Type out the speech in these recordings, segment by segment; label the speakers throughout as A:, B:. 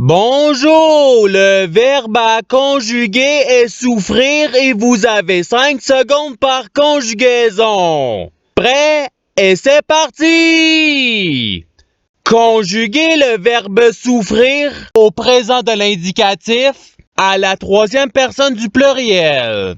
A: Bonjour, le verbe à conjuguer est souffrir et vous avez 5 secondes par conjugaison. Prêt? Et c'est parti! Conjuguer le verbe souffrir au présent de l'indicatif à la troisième personne du pluriel.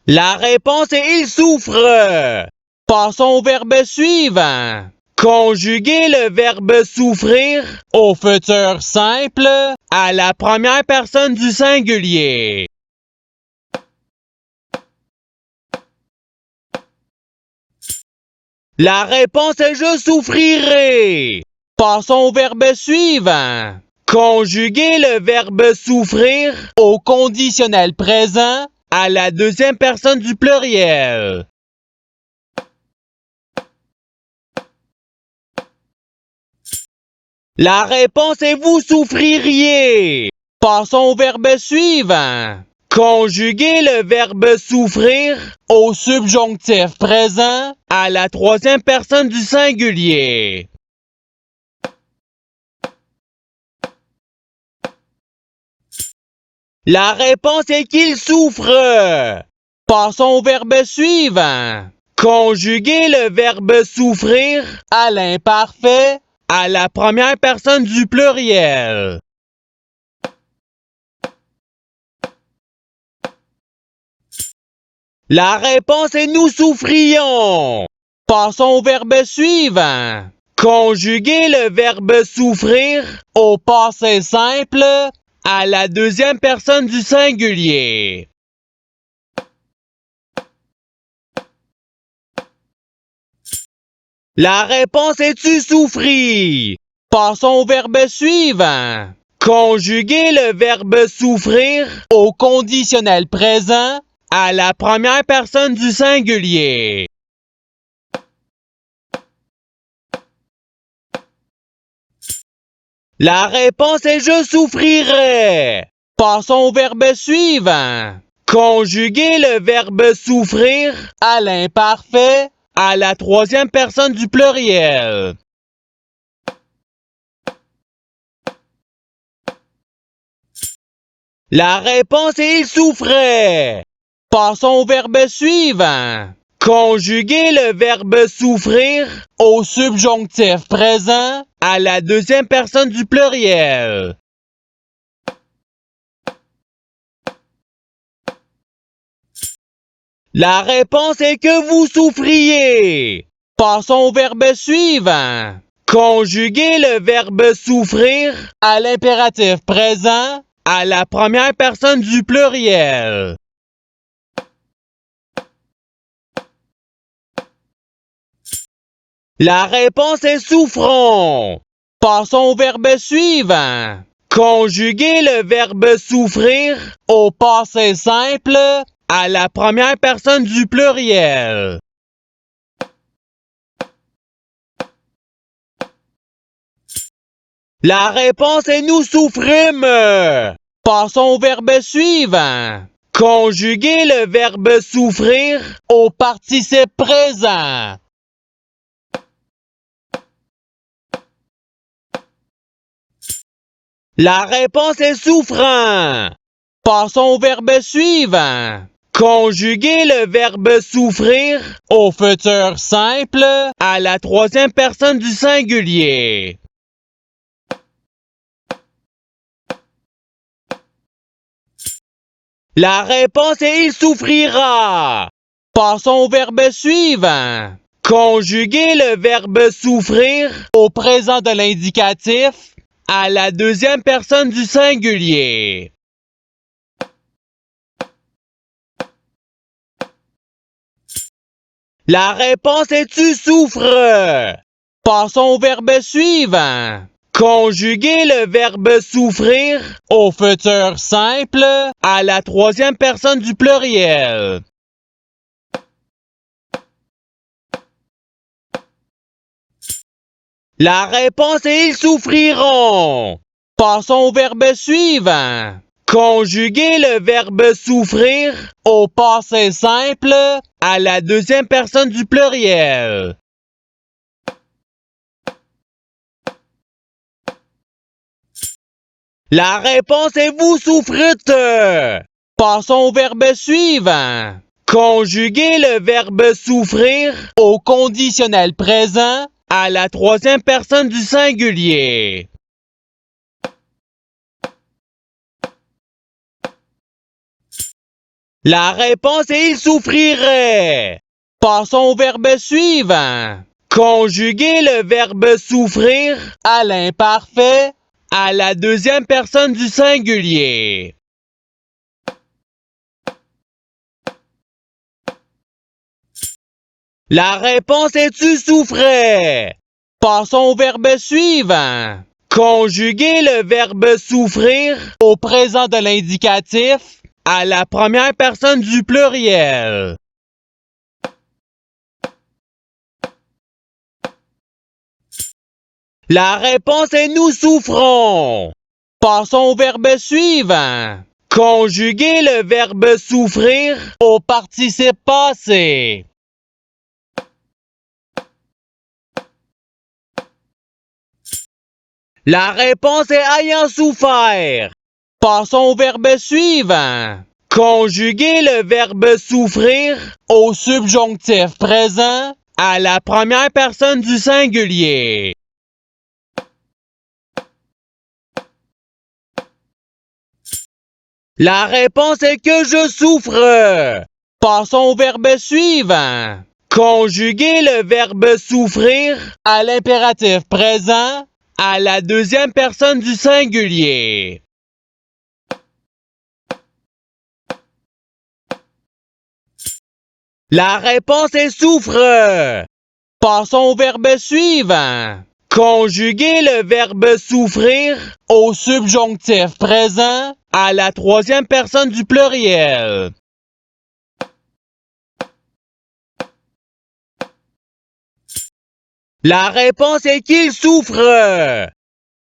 A: La réponse est il souffre. Passons au verbe suivant. Conjuguer le verbe souffrir au futur simple à la première personne du singulier. La réponse est je souffrirai. Passons au verbe suivant. Conjuguer le verbe souffrir au conditionnel présent à la deuxième personne du pluriel. La réponse est vous souffririez. Passons au verbe suivant. Conjuguer le verbe souffrir au subjonctif présent à la troisième personne du singulier. La réponse est qu'il souffre. Passons au verbe suivant. Conjuguer le verbe souffrir à l'imparfait à la première personne du pluriel. La réponse est nous souffrions. Passons au verbe suivant. Conjuguer le verbe souffrir au passé simple à la deuxième personne du singulier. La réponse est tu souffris. Passons au verbe suivant. Conjuguer le verbe souffrir au conditionnel présent à la première personne du singulier. La réponse est je souffrirai. Passons au verbe suivant. Conjuguer le verbe souffrir à l'imparfait à la troisième personne du pluriel. La réponse est il souffrait. Passons au verbe suivant. Conjuguer le verbe souffrir au subjonctif présent à la deuxième personne du pluriel. La réponse est que vous souffriez. Passons au verbe suivant. Conjuguer le verbe souffrir à l'impératif présent à la première personne du pluriel. La réponse est souffrons. Passons au verbe suivant. Conjuguer le verbe souffrir au passé simple à la première personne du pluriel. La réponse est nous souffrîmes. Passons au verbe suivant. Conjuguer le verbe souffrir au participe présent. La réponse est souffrant. Passons au verbe suivant. Conjuguer le verbe souffrir au futur simple à la troisième personne du singulier. La réponse est il souffrira. Passons au verbe suivant. Conjuguer le verbe souffrir au présent de l'indicatif à la deuxième personne du singulier. La réponse est tu souffres. Passons au verbe suivant. Conjuguer le verbe souffrir au futur simple à la troisième personne du pluriel. La réponse est ils souffriront. Passons au verbe suivant. Conjuguer le verbe souffrir au passé simple à la deuxième personne du pluriel. La réponse est vous souffrîtes. Passons au verbe suivant. Conjuguez le verbe souffrir au conditionnel présent à la troisième personne du singulier. La réponse est il souffrirait. Passons au verbe suivant. Conjuguez le verbe souffrir à l'imparfait à la deuxième personne du singulier. La réponse est tu souffrais. Passons au verbe suivant. Conjuguez le verbe souffrir au présent de l'indicatif à la première personne du pluriel. La réponse est nous souffrons. Passons au verbe suivant. Conjuguez le verbe souffrir au participe passé. La réponse est ayant souffert. Passons au verbe suivant. Conjuguez le verbe souffrir au subjonctif présent à la première personne du singulier. La réponse est que je souffre. Passons au verbe suivant. Conjuguez le verbe souffrir à l'impératif présent à la deuxième personne du singulier. La réponse est souffre. Passons au verbe suivant. Conjuguez le verbe souffrir au subjonctif présent à la troisième personne du pluriel. La réponse est qu'il souffre.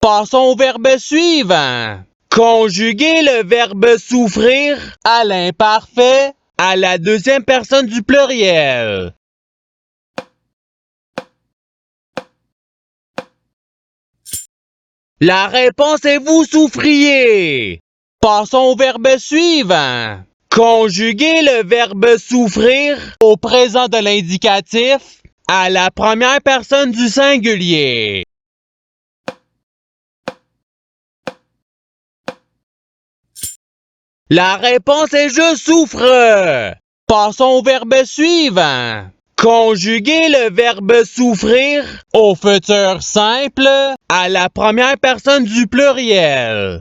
A: Passons au verbe suivant. Conjuguez le verbe souffrir à l'imparfait à la deuxième personne du pluriel. La réponse est vous souffriez. Passons au verbe suivant. Conjuguez le verbe souffrir au présent de l'indicatif à la première personne du singulier. La réponse est je souffre. Passons au verbe suivant. Conjuguez le verbe souffrir au futur simple à la première personne du pluriel.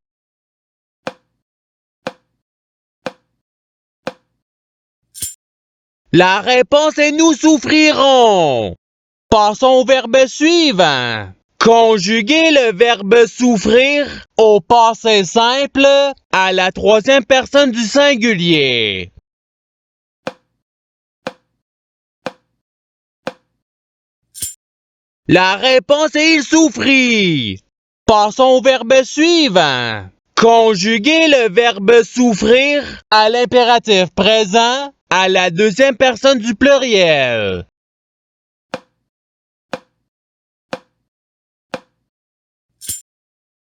A: La réponse est nous souffrirons. Passons au verbe suivant. Conjuguez le verbe souffrir au passé simple à la troisième personne du singulier. La réponse est il souffrit. Passons au verbe suivant. Conjuguez le verbe souffrir à l'impératif présent à la deuxième personne du pluriel.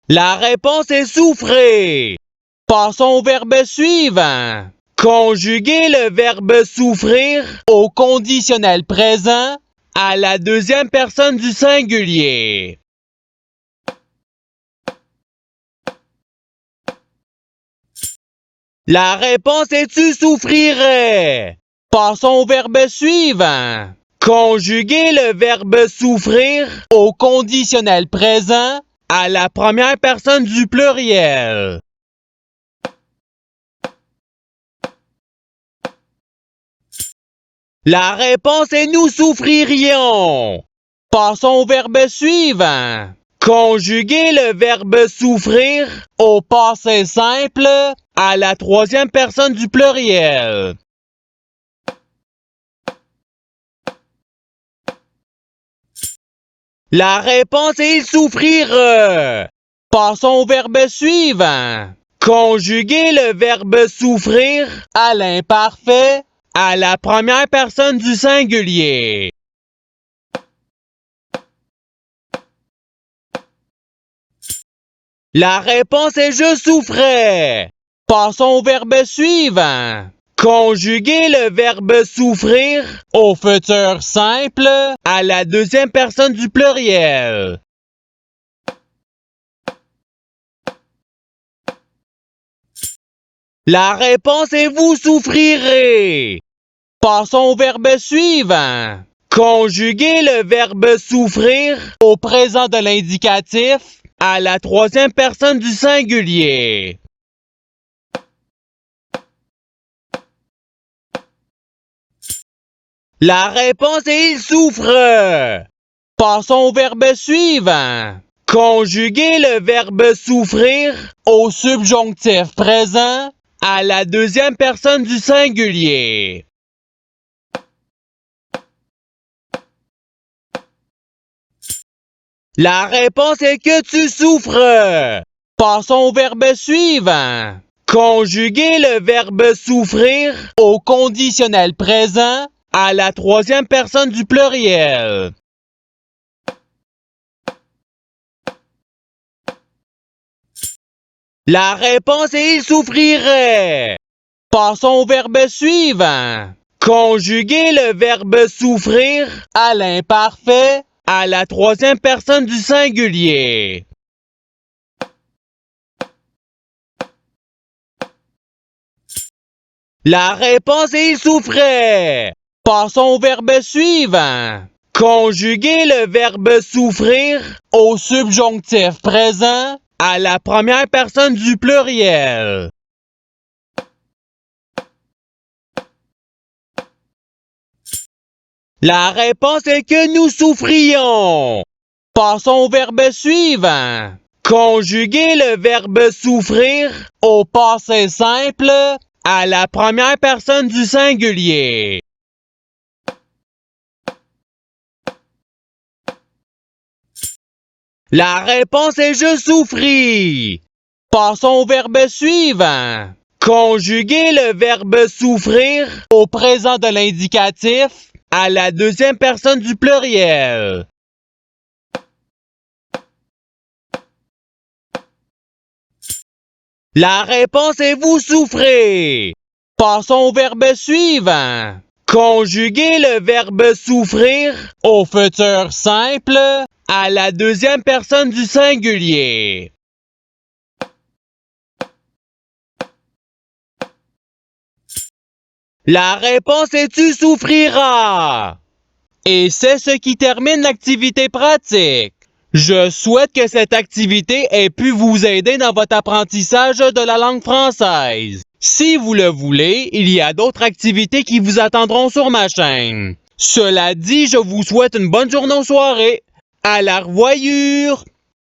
A: La réponse est souffrir. Passons au verbe suivant. Conjuguez le verbe souffrir au conditionnel présent à la deuxième personne du singulier. La réponse est tu souffrirais. Passons au verbe suivant. Conjuguez le verbe souffrir au conditionnel présent à la première personne du pluriel. La réponse est nous souffririons. Passons au verbe suivant. Conjuguez le verbe souffrir au passé simple à la troisième personne du pluriel. La réponse est il souffrira. Passons au verbe suivant. Conjuguez le verbe souffrir à l'imparfait à la première personne du singulier. La réponse est je souffrais. Passons au verbe suivant. Conjuguer le verbe souffrir au futur simple à la deuxième personne du pluriel. La réponse est vous souffrirez. Passons au verbe suivant. Conjuguer le verbe souffrir au présent de l'indicatif à la troisième personne du singulier. La réponse est il souffre. Passons au verbe suivant. Conjuguer le verbe souffrir au subjonctif présent à la deuxième personne du singulier. La réponse est que tu souffres. Passons au verbe suivant. Conjuguer le verbe souffrir au conditionnel présent à la troisième personne du pluriel. La réponse est il souffrirait. Passons au verbe suivant. Conjuguer le verbe souffrir à l'imparfait à la troisième personne du singulier. La réponse est il souffrait. Passons au verbe suivant. Conjuguer le verbe souffrir au subjonctif présent à la première personne du pluriel. La réponse est que nous souffrions. Passons au verbe suivant. Conjuguer le verbe souffrir au passé simple à la première personne du singulier. La réponse est je souffris. Passons au verbe suivant. Conjuguer le verbe souffrir au présent de l'indicatif à la deuxième personne du pluriel. La réponse est vous souffrez. Passons au verbe suivant. Conjuguer le verbe souffrir au futur simple à la deuxième personne du singulier. La réponse est tu souffriras. Et c'est ce qui termine l'activité pratique. Je souhaite que cette activité ait pu vous aider dans votre apprentissage de la langue française. Si vous le voulez, il y a d'autres activités qui vous attendront sur ma chaîne. Cela dit, je vous souhaite une bonne journée ou soirée. À la revoyure!